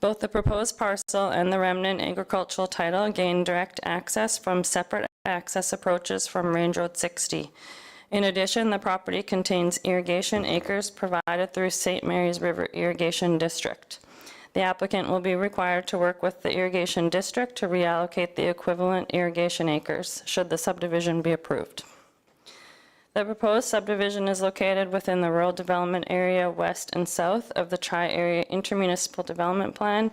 Both the proposed parcel and the remnant agricultural title gain direct access from separate access approaches from Range Road 60. In addition, the property contains irrigation acres provided through St. Mary's River Irrigation District. The applicant will be required to work with the irrigation district to reallocate the equivalent irrigation acres, should the subdivision be approved. The proposed subdivision is located within the rural development area west and south of the Tri-Area Intermunicipal Development Plan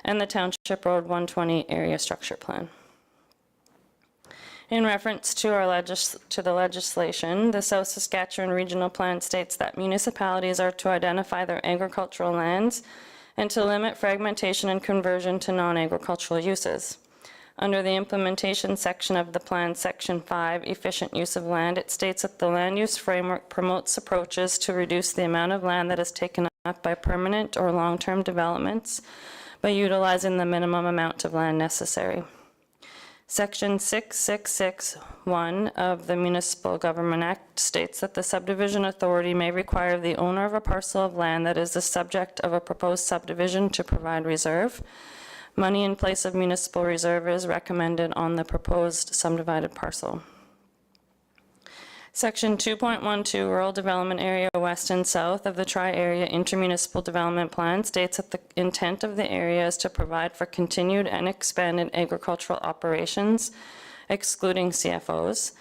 and the Township Road 120 Area Structure Plan. In reference to the legislation, the South Saskatchewan Regional Plan states that municipalities are to identify their agricultural lands and to limit fragmentation and conversion to non-agricultural uses. Under the implementation section of the plan, Section 5, Efficient Use of Land, it states that the land use framework promotes approaches to reduce the amount of land that is taken up by permanent or long-term developments by utilizing the minimum amount of land necessary. Section 6661 of the Municipal Government Act states that the subdivision authority may require the owner of a parcel of land that is the subject of a proposed subdivision to provide reserve. Money in place of municipal reserve is recommended on the proposed subdivided parcel. Section 2.12, Rural Development Area West and South of the Tri-Area Intermunicipal Development Plan states that the intent of the area is to provide for continued and expanded agricultural operations, excluding CFOs,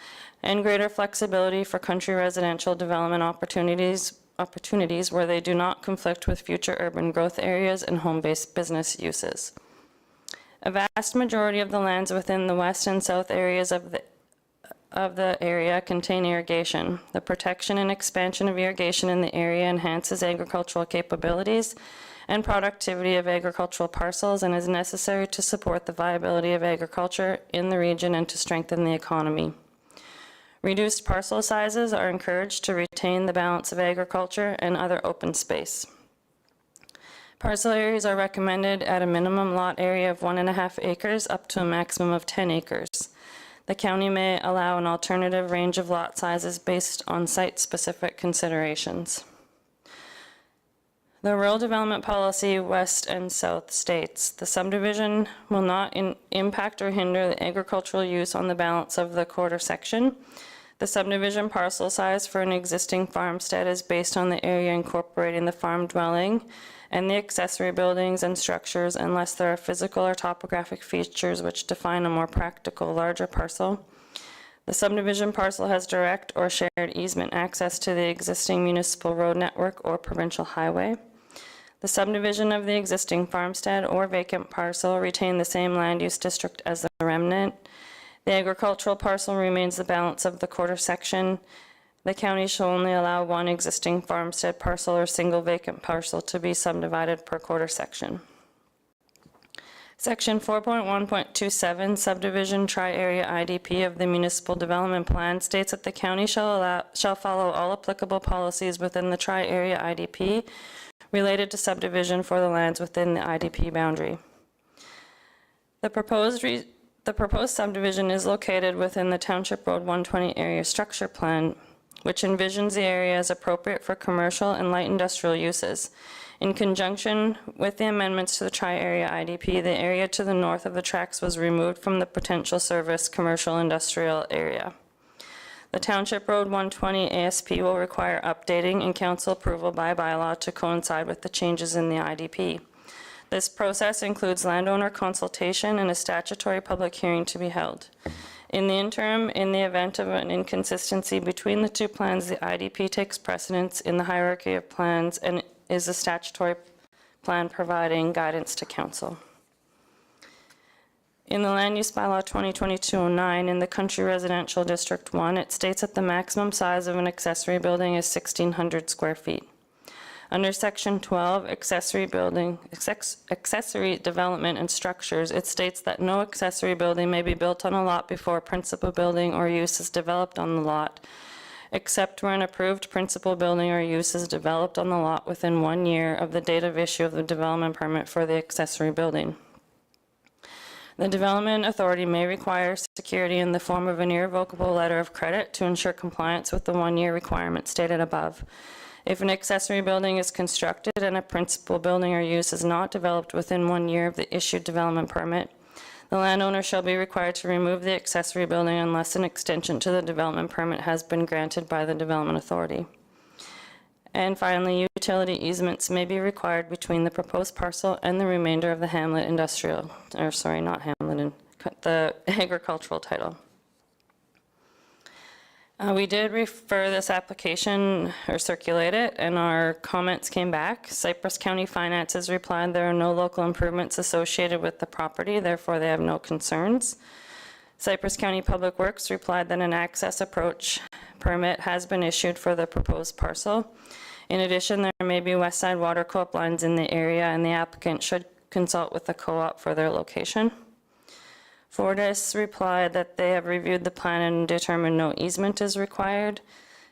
and greater flexibility for country residential development opportunities where they do not conflict with future urban growth areas and home-based business uses. A vast majority of the lands within the west and south areas of the area contain irrigation. The protection and expansion of irrigation in the area enhances agricultural capabilities and productivity of agricultural parcels and is necessary to support the viability of agriculture in the region and to strengthen the economy. Reduced parcel sizes are encouraged to retain the balance of agriculture and other open space. Parcel areas are recommended at a minimum lot area of 1.5 acres up to a maximum of 10 acres. The county may allow an alternative range of lot sizes based on site-specific considerations. The Rural Development Policy West and South states the subdivision will not impact or hinder the agricultural use on the balance of the quarter section. The subdivision parcel size for an existing farmstead is based on the area incorporating the farm dwelling and the accessory buildings and structures unless there are physical or topographic features which define a more practical, larger parcel. The subdivision parcel has direct or shared easement access to the existing municipal road network or provincial highway. The subdivision of the existing farmstead or vacant parcel retain the same land use district as the remnant. The agricultural parcel remains the balance of the quarter section. The county shall only allow one existing farmstead parcel or single vacant parcel to be subdivided per quarter section. Section 4.1.27, Subdivision Tri-Area IDP of the Municipal Development Plan states that the county shall follow all applicable policies within the Tri-Area IDP related to subdivision for the lands within the IDP boundary. The proposed subdivision is located within the Township Road 120 Area Structure Plan, which envisions the area as appropriate for commercial and light industrial uses. In conjunction with the amendments to the Tri-Area IDP, the area to the north of the tracks was removed from the potential service commercial industrial area. The Township Road 120 ASP will require updating and council approval by bylaw to coincide with the changes in the IDP. This process includes landowner consultation and a statutory public hearing to be held. In the interim, in the event of an inconsistency between the two plans, the IDP takes precedence in the hierarchy of plans and is a statutory plan providing guidance to council. In the Land Use Bylaw 2022-09 in the Country Residential District 1, it states that the maximum size of an accessory building is 1,600 square feet. Under Section 12, accessory development and structures, it states that no accessory building may be built on a lot before a principal building or use is developed on the lot, except where an approved principal building or use is developed on the lot within 1 year of the date of issue of the development permit for the accessory building. The Development Authority may require security in the form of an irrevocable letter of credit to ensure compliance with the one-year requirement stated above. If an accessory building is constructed and a principal building or use is not developed within 1 year of the issued development permit, the landowner shall be required to remove the accessory building unless an extension to the development permit has been granted by the Development Authority. And finally, utility easements may be required between the proposed parcel and the remainder of the hamlet industrial, or sorry, not hamlet, the agricultural title. We did refer this application or circulate it, and our comments came back. Cypress County Finances replied there are no local improvements associated with the property, therefore they have no concerns. Cypress County Public Works replied that an access approach permit has been issued for the proposed parcel. In addition, there may be west side water co-op lines in the area, and the applicant should consult with the co-op for their location. Fortis replied that they have reviewed the plan and determined no easement is required.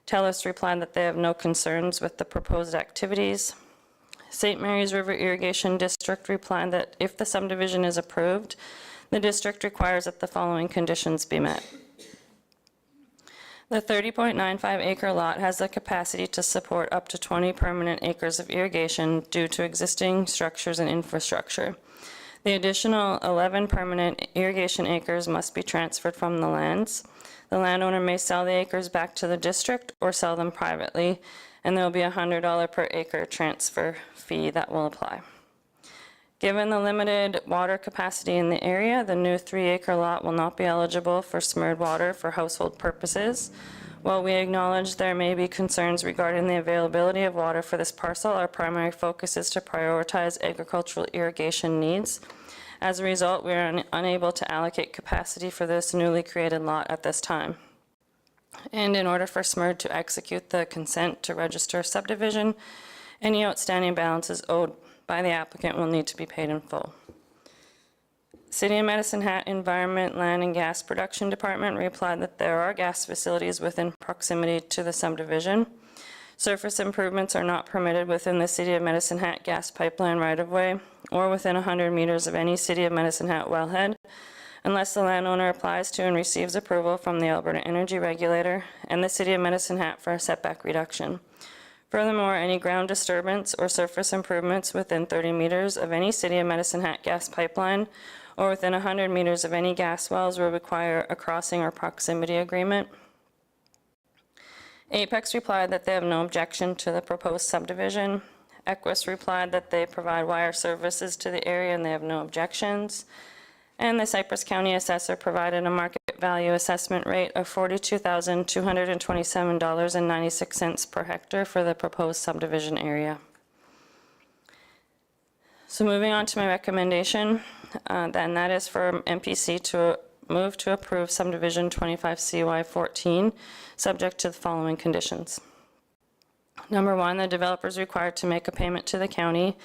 TELUS replied that they have no concerns with the proposed activities. St. Mary's River Irrigation District replied that if the subdivision is approved, the district requires that the following conditions be met. The 30.95 acre lot has the capacity to support up to 20 permanent acres of irrigation due to existing structures and infrastructure. The additional 11 permanent irrigation acres must be transferred from the lands. The landowner may sell the acres back to the district or sell them privately, and there will be a $100 per acre transfer fee that will apply. Given the limited water capacity in the area, the new 3-acre lot will not be eligible for SMERD water for household purposes. While we acknowledge there may be concerns regarding the availability of water for this parcel, our primary focus is to prioritize agricultural irrigation needs. As a result, we are unable to allocate capacity for this newly created lot at this time. And in order for SMERD to execute the consent to register subdivision, any outstanding balances owed by the applicant will need to be paid in full. City of Medicine Hat Environment, Land and Gas Production Department replied that there are gas facilities within proximity to the subdivision. Surface improvements are not permitted within the City of Medicine Hat gas pipeline right-of-way or within 100 meters of any City of Medicine Hat wellhead unless the landowner applies to and receives approval from the Alberta Energy Regulator and the City of Medicine Hat for a setback reduction. Furthermore, any ground disturbance or surface improvements within 30 meters of any City of Medicine Hat gas pipeline or within 100 meters of any gas wells will require a crossing or proximity agreement. Apex replied that they have no objection to the proposed subdivision. Equus replied that they provide wire services to the area and they have no objections. And the Cypress County Assessor provided a market value assessment rate of $42,227.96 per hectare for the proposed subdivision area. So moving on to my recommendation, then that is for MPC to move to approve subdivision 25CY14, subject to the following conditions. Number one, the developer is required to make a payment to the county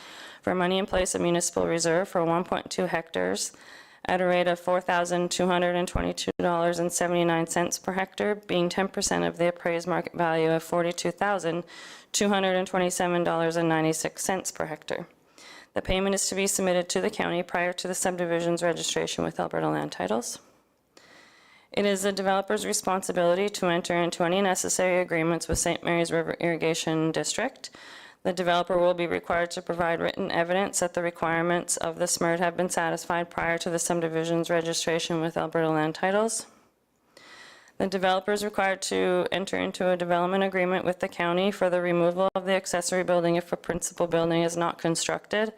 for money in place of municipal reserve for 1.2 hectares at a rate of $4,222.79 per hectare, being 10% of the appraised market value of $42,227.96 per hectare. The payment is to be submitted to the county prior to the subdivision's registration with Alberta Land Titles. It is the developer's responsibility to enter into any necessary agreements with St. Mary's River Irrigation District. The developer will be required to provide written evidence that the requirements of the SMERD have been satisfied prior to the subdivision's registration with Alberta Land Titles. The developer is required to enter into a development agreement with the county for the removal of the accessory building if a principal building is not constructed.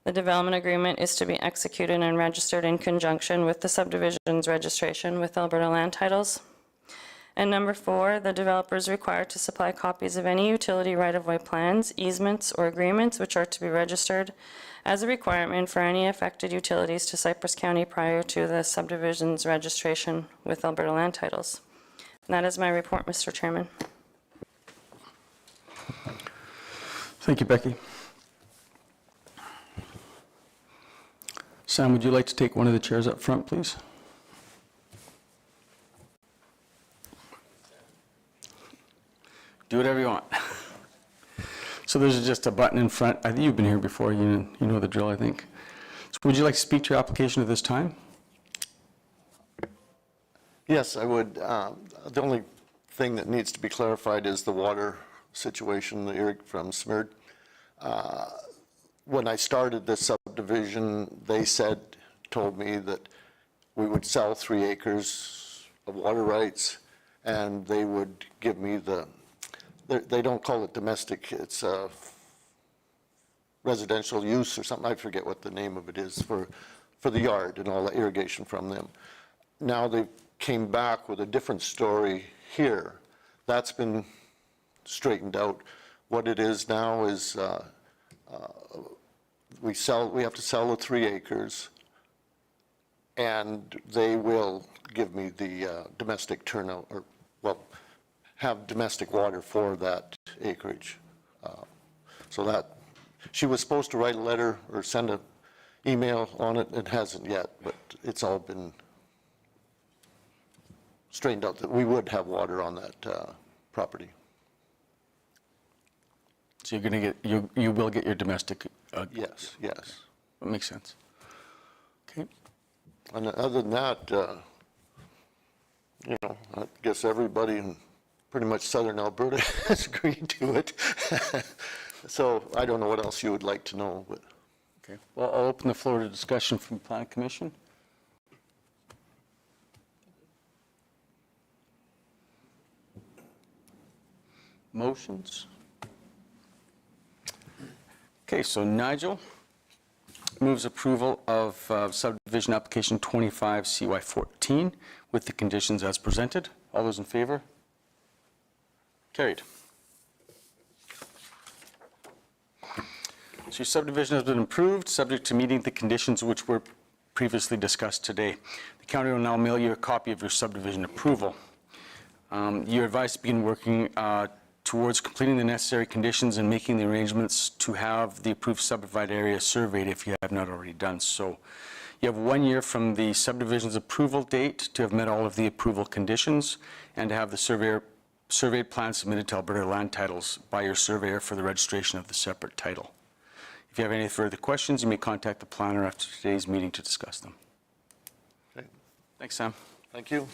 The development agreement is to be executed and registered in conjunction with the subdivision's registration with Alberta Land Titles. And number four, the developer is required to supply copies of any utility right-of-way plans, easements, or agreements which are to be registered as a requirement for any affected utilities to Cypress County prior to the subdivision's registration with Alberta Land Titles. And that is my report, Mr. Chairman. Thank you, Becky. Sam, would you like to take one of the chairs up front, please? Do whatever you want. So there's just a button in front. I think you've been here before. You know the drill, I think. So would you like to speak to your application at this time? Yes, I would. The only thing that needs to be clarified is the water situation from Smyrd. When I started this subdivision, they told me that we would sell 3 acres of water rights, and they would give me they don't call it domestic, it's residential use or something, I forget what the name of it is, for the yard and all the irrigation from them. Now they came back with a different story here. That's been straightened out. What it is now is we have to sell the 3 acres, and they will give me the domestic turnout, or, well, have domestic water for that acreage. So that, she was supposed to write a letter or send an email on it, and hasn't yet, but it's all been straightened out that we would have water on that property. So you're going to get, you will get your domestic? Yes, yes. That makes sense. Okay. And other than that, you know, I guess everybody in pretty much southern Alberta has agreed to it. So I don't know what else you would like to know, but. Okay. Well, I'll open the floor to discussion from the Planning Commission. Motions? Okay, so Nigel moves approval of subdivision application 25 CY14 with the conditions as presented. All those in favor? Carried. So your subdivision has been approved, subject to meeting the conditions which were previously discussed today. The county will now mail you a copy of your subdivision approval. You're advised to begin working towards completing the necessary conditions and making the arrangements to have the approved subdivided area surveyed if you have not already done so. You have 1 year from the subdivision's approval date to have met all of the approval conditions and to have the surveyed plan submitted to Alberta Land Titles by your surveyor for the registration of the separate title. If you have any further questions, you may contact the planner after today's meeting to discuss them. Okay. Thanks, Sam. Thank you.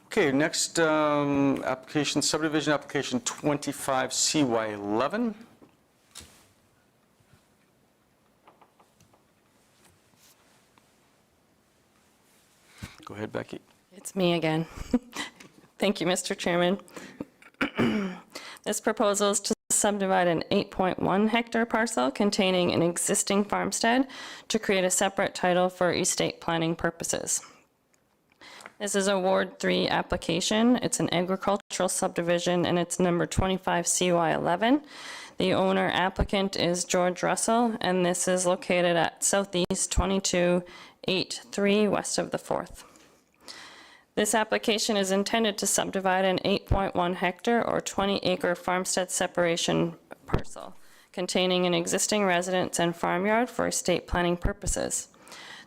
Okay, next application, subdivision application 25 CY11. Go ahead, Becky. It's me again. Thank you, Mr. Chairman. This proposal is to subdivide an 8.1 hectare parcel containing an existing farmstead to create a separate title for estate planning purposes. This is a Ward 3 application. It's an agricultural subdivision, and it's number 25 CY11. The owner applicant is George Russell, and this is located at Southeast 2283 west of the 4th. This application is intended to subdivide an 8.1 hectare or 20 acre farmstead separation parcel containing an existing residence and farmyard for estate planning purposes.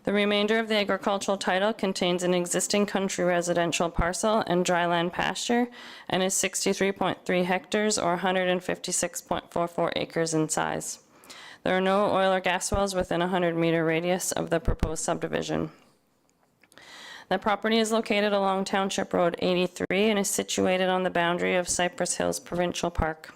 The remainder of the agricultural title contains an existing country residential parcel and dryland pasture and is 63.3 hectares or 156.44 acres in size. There are no oil or gas wells within a 100-meter radius of the proposed subdivision. The property is located along Township Road 83 and is situated on the boundary of Cypress Hills Provincial Park.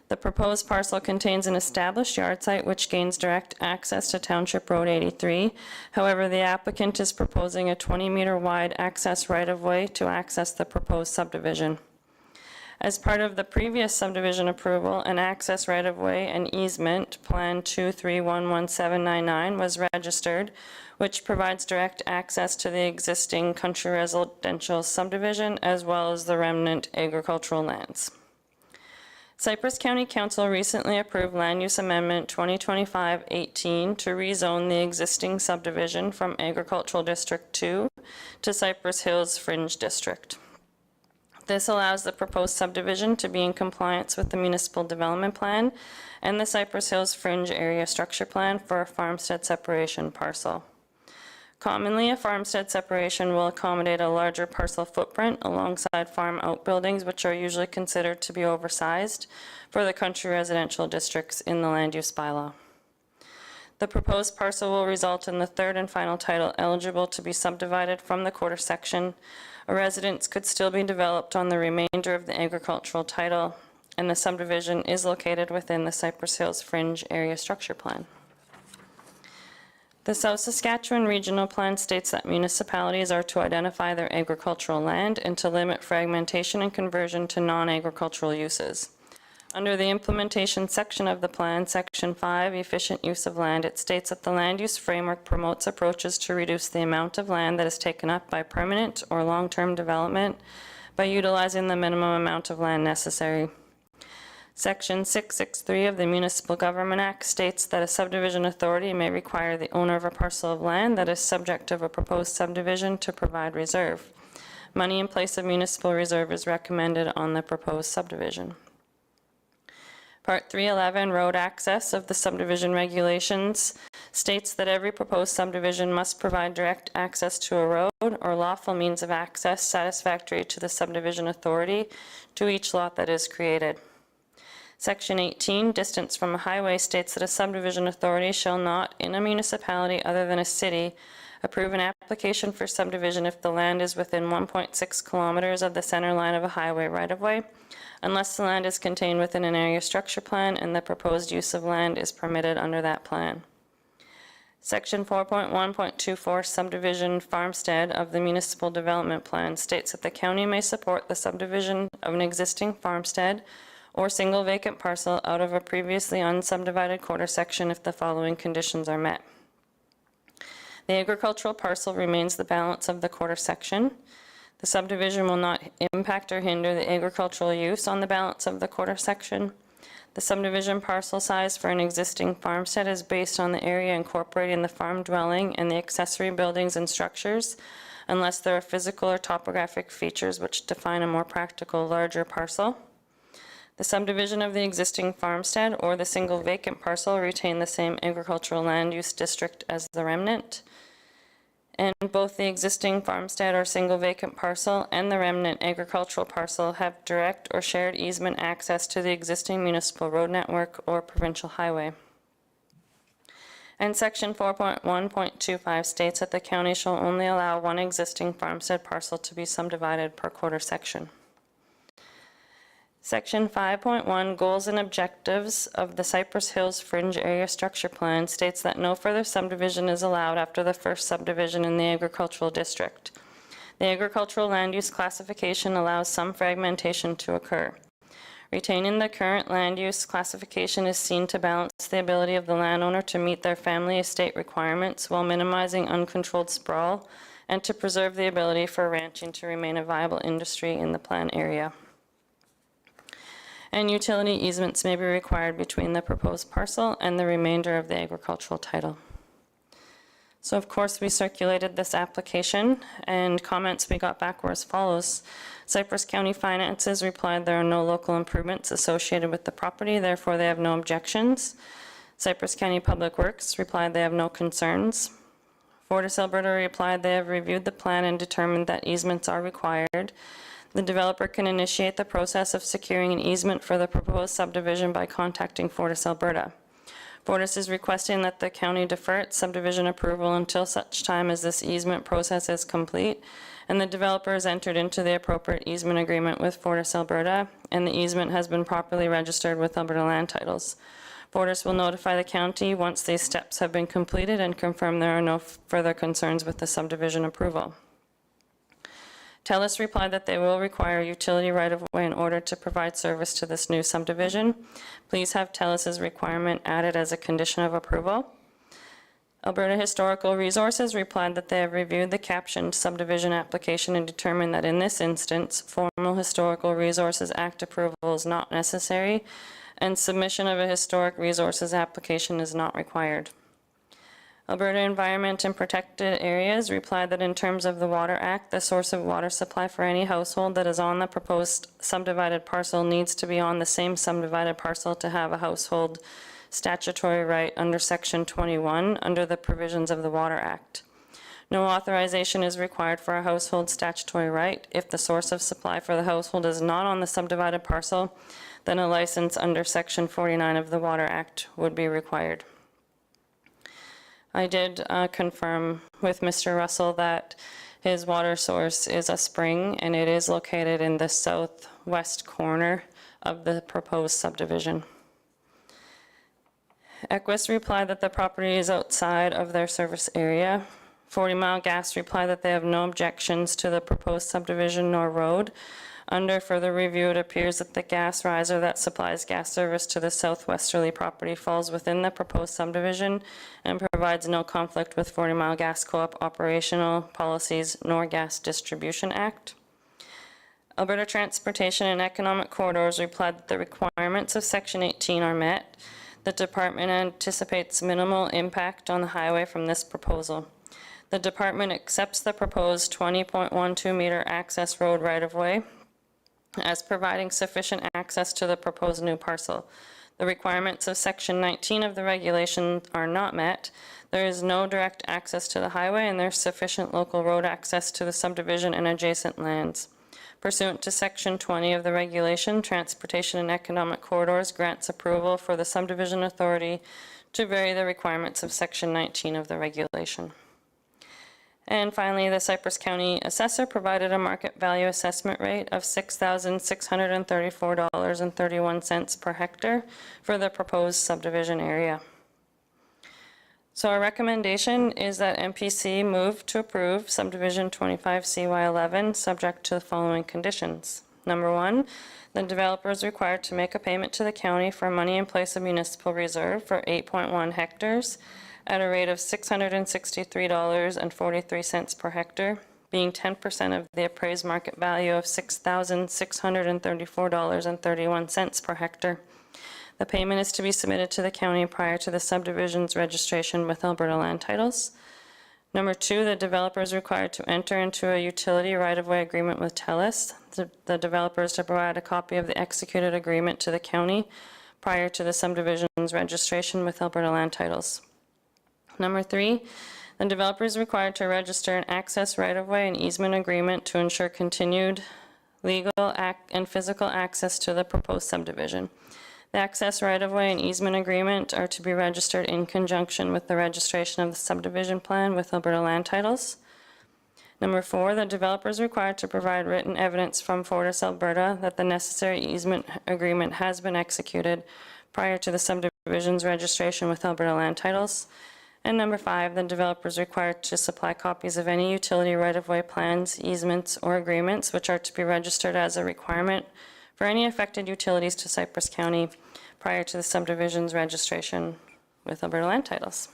The proposed parcel contains an established yard site which gains direct access to Township Road 83. However, the applicant is proposing a 20-meter wide access right-of-way to access the proposed subdivision. As part of the previous subdivision approval, an access right-of-way and easement, Plan 2311799, was registered, which provides direct access to the existing country residential subdivision as well as the remnant agricultural lands. Cypress County Council recently approved Land Use Amendment 2025-18 to rezone the existing subdivision from Agricultural District 2 to Cypress Hills Fringe District. This allows the proposed subdivision to be in compliance with the Municipal Development Plan and the Cypress Hills Fringe Area Structure Plan for a farmstead separation parcel. Commonly, a farmstead separation will accommodate a larger parcel footprint alongside farm outbuildings, which are usually considered to be oversized for the country residential districts in the land use bylaw. The proposed parcel will result in the third and final title eligible to be subdivided from the quarter section. A residence could still be developed on the remainder of the agricultural title, and the subdivision is located within the Cypress Hills Fringe Area Structure Plan. The South Saskatchewan Regional Plan states that municipalities are to identify their agricultural land and to limit fragmentation and conversion to non-agricultural uses. Under the implementation section of the plan, Section 5, Efficient Use of Land, it states that the land use framework promotes approaches to reduce the amount of land that is taken up by permanent or long-term development by utilizing the minimum amount of land necessary. Section 663 of the Municipal Government Act states that a subdivision authority may require the owner of a parcel of land that is subject of a proposed subdivision to provide reserve. Money in place of municipal reserve is recommended on the proposed subdivision. Part 311, Road Access of the Subdivision Regulations, states that every proposed subdivision must provide direct access to a road or lawful means of access satisfactory to the subdivision authority to each lot that is created. Section 18, Distance from a highway, states that a subdivision authority shall not, in a municipality other than a city, approve an application for subdivision if the land is within 1.6 kilometers of the center line of a highway right-of-way, unless the land is contained within an area structure plan and the proposed use of land is permitted under that plan. Section 4.1.24 Subdivision Farmstead of the Municipal Development Plan states that the county may support the subdivision of an existing farmstead or single vacant parcel out of a previously unsubdivided quarter section if the following conditions are met. The agricultural parcel remains the balance of the quarter section. The subdivision will not impact or hinder the agricultural use on the balance of the quarter section. The subdivision parcel size for an existing farmstead is based on the area incorporating the farm dwelling and the accessory buildings and structures, unless there are physical or topographic features which define a more practical, larger parcel. The subdivision of the existing farmstead or the single vacant parcel retain the same agricultural land use district as the remnant. And both the existing farmstead or single vacant parcel and the remnant agricultural parcel have direct or shared easement access to the existing municipal road network or provincial highway. And Section 4.1.25 states that the county shall only allow one existing farmstead parcel to be subdivided per quarter section. Section 5.1, Goals and Objectives of the Cypress Hills Fringe Area Structure Plan states that no further subdivision is allowed after the first subdivision in the agricultural district. The agricultural land use classification allows some fragmentation to occur. Retaining the current land use classification is seen to balance the ability of the landowner to meet their family estate requirements while minimizing uncontrolled sprawl and to preserve the ability for ranching to remain a viable industry in the plan area. And utility easements may be required between the proposed parcel and the remainder of the agricultural title. So of course we circulated this application, and comments we got back were as follows. Cypress County Finances replied there are no local improvements associated with the property, therefore they have no objections. Cypress County Public Works replied they have no concerns. Fortis Alberta replied they have reviewed the plan and determined that easements are required. The developer can initiate the process of securing an easement for the proposed subdivision by contacting Fortis Alberta. Fortis is requesting that the county defer its subdivision approval until such time as this easement process is complete, and the developer has entered into the appropriate easement agreement with Fortis Alberta, and the easement has been properly registered with Alberta Land Titles. Fortis will notify the county once these steps have been completed and confirm there are no further concerns with the subdivision approval. TELUS replied that they will require utility right-of-way in order to provide service to this new subdivision. Please have TELUS's requirement added as a condition of approval. Alberta Historical Resources replied that they have reviewed the captioned subdivision application and determined that in this instance, formal Historical Resources Act approval is not necessary, and submission of a Historic Resources application is not required. Alberta Environment and Protected Areas replied that in terms of the Water Act, the source of water supply for any household that is on the proposed subdivided parcel needs to be on the same subdivided parcel to have a household statutory right under Section 21 under the provisions of the Water Act. No authorization is required for a household statutory right. If the source of supply for the household is not on the subdivided parcel, then a license under Section 49 of the Water Act would be required. I did confirm with Mr. Russell that his water source is a spring, and it is located in the southwest corner of the proposed subdivision. Equus replied that the property is outside of their service area. 40 Mile Gas replied that they have no objections to the proposed subdivision nor road. Under further review, it appears that the gas riser that supplies gas service to the southwesterly property falls within the proposed subdivision and provides no conflict with 40 Mile Gas Co-op operational policies nor Gas Distribution Act. Alberta Transportation and Economic Corridors replied that the requirements of Section 18 are met. The department anticipates minimal impact on the highway from this proposal. The department accepts the proposed 20.12 meter access road right-of-way as providing sufficient access to the proposed new parcel. The requirements of Section 19 of the regulation are not met. There is no direct access to the highway, and there's sufficient local road access to the subdivision and adjacent lands. Pursuant to Section 20 of the regulation, Transportation and Economic Corridors grants approval for the subdivision authority to vary the requirements of Section 19 of the regulation. And finally, the Cypress County Assessor provided a market value assessment rate of $6,634.31 per hectare for the proposed subdivision area. So our recommendation is that MPC move to approve subdivision 25CY11 subject to the following conditions. Number one, the developer is required to make a payment to the county for money in place of municipal reserve for 8.1 hectares at a rate of $663.43 per hectare, being 10% of the appraised market value of $6,634.31 per hectare. The payment is to be submitted to the county prior to the subdivision's registration with Alberta Land Titles. Number two, the developer is required to enter into a utility right-of-way agreement with TELUS. The developer is to provide a copy of the executed agreement to the county prior to the subdivision's registration with Alberta Land Titles. Number three, the developer is required to register an access right-of-way and easement agreement to ensure continued legal and physical access to the proposed subdivision. The access right-of-way and easement agreement are to be registered in conjunction with the registration of the subdivision plan with Alberta Land Titles. Number four, the developer is required to provide written evidence from Fortis, Alberta that the necessary easement agreement has been executed prior to the subdivision's registration with Alberta Land Titles. And number five, the developer is required to supply copies of any utility right-of-way plans, easements, or agreements which are to be registered as a requirement for any affected utilities to Cypress County prior to the subdivision's registration with Alberta Land Titles.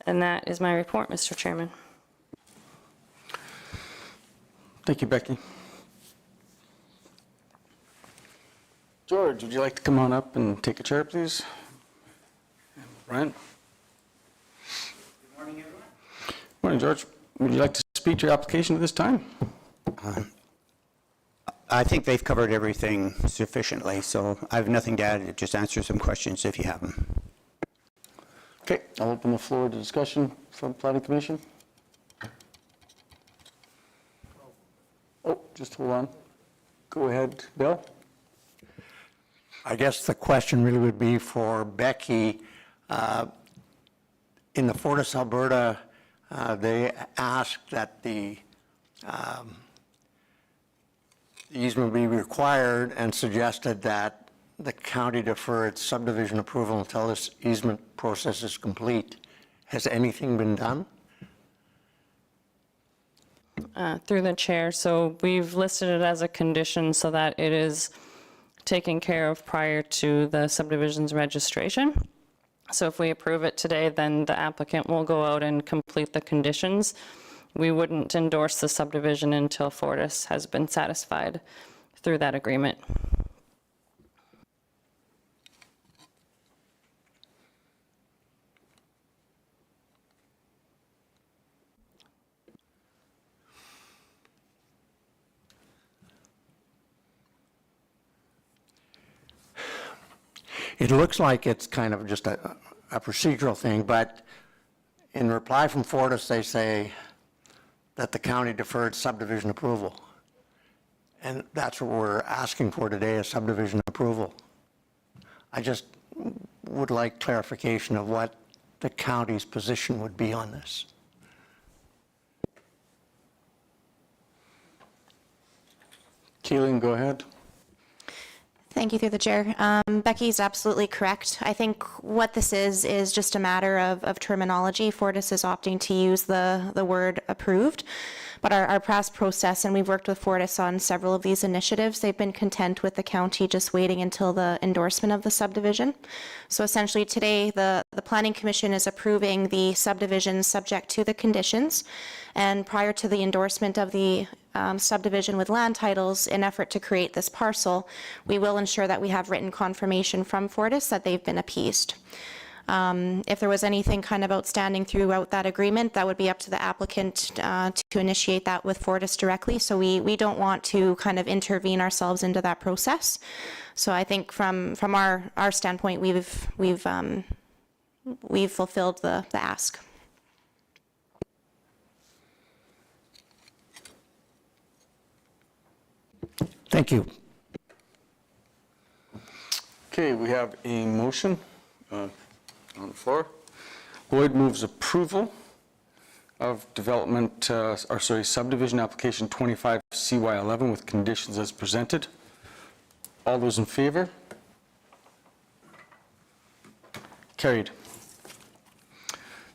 And that is my report, Mr. Chairman. Thank you, Becky. George, would you like to come on up and take a chair, please? Brian? Good morning, everyone. Morning, George. Would you like to speak to your application at this time? I think they've covered everything sufficiently, so I have nothing to add. Just answer some questions if you have them. Okay, I'll open the floor to discussion from Planning Commission. Oh, just hold on. Go ahead, Bill. I guess the question really would be for Becky. In the Fortis, Alberta, they asked that the easement be required and suggested that the county defer its subdivision approval until this easement process is complete. Has anything been done? Through the chair, so we've listed it as a condition so that it is taken care of prior to the subdivision's registration. So if we approve it today, then the applicant will go out and complete the conditions. We wouldn't endorse the subdivision until Fortis has been satisfied through that agreement. It looks like it's kind of just a procedural thing, but in reply from Fortis, they say that the county deferred subdivision approval. And that's what we're asking for today, is subdivision approval. I just would like clarification of what the county's position would be on this. Keelan, go ahead. Thank you, through the chair. Becky's absolutely correct. I think what this is just a matter of terminology. Fortis is opting to use the word approved, but our past process, and we've worked with Fortis on several of these initiatives, they've been content with the county just waiting until the endorsement of the subdivision. So essentially today, the Planning Commission is approving the subdivision subject to the conditions, and prior to the endorsement of the subdivision with land titles, in effort to create this parcel, we will ensure that we have written confirmation from Fortis that they've been appeased. If there was anything kind of outstanding throughout that agreement, that would be up to the applicant to initiate that with Fortis directly. So we don't want to kind of intervene ourselves into that process. So I think from our standpoint, we've fulfilled the ask. Thank you. Okay, we have a motion on the floor. Lloyd moves approval of subdivision application 25 CY11 with conditions as presented. All those in favor? Carried.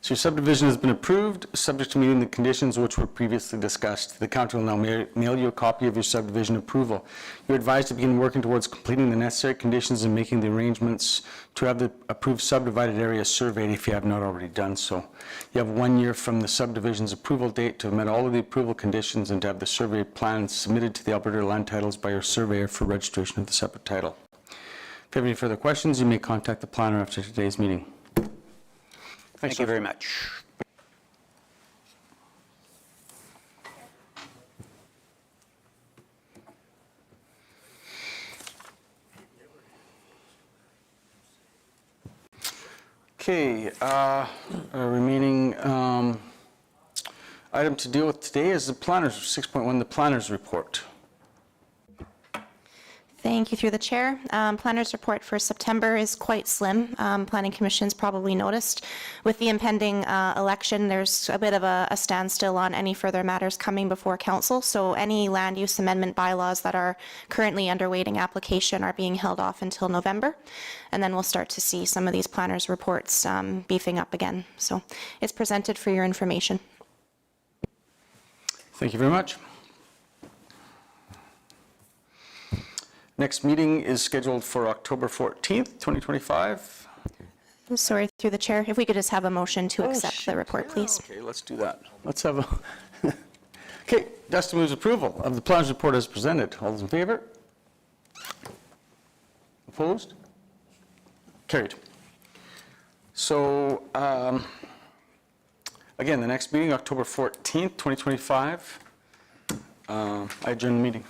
So your subdivision has been approved, subject to meeting the conditions which were previously discussed. The county will now mail you a copy of your subdivision approval. You're advised to begin working towards completing the necessary conditions and making the arrangements to have the approved subdivided area surveyed if you have not already done so. You have 1 year from the subdivision's approval date to have met all of the approval conditions and to have the survey plans submitted to the Alberta Land Titles by your surveyor for registration of the separate title. If you have any further questions, you may contact the planner after today's meeting. Thank you very much. Okay, our remaining item to deal with today is the planners, 6.1, the planners report. Thank you, through the chair. Planner's report for September is quite slim. Planning Commission's probably noticed. With the impending election, there's a bit of a standstill on any further matters coming before council. So any land use amendment bylaws that are currently under waiting application are being held off until November. And then we'll start to see some of these planners reports beefing up again. So it's presented for your information. Thank you very much. Next meeting is scheduled for October 14th, 2025. Sorry, through the chair, if we could just have a motion to accept the report, please. Okay, let's do that. Let's have a... Okay, Dustin moves approval of the planners report as presented. All those in favor? Opposed? Carried. So, again, the next meeting, October 14th, 2025. I adjourn the meeting.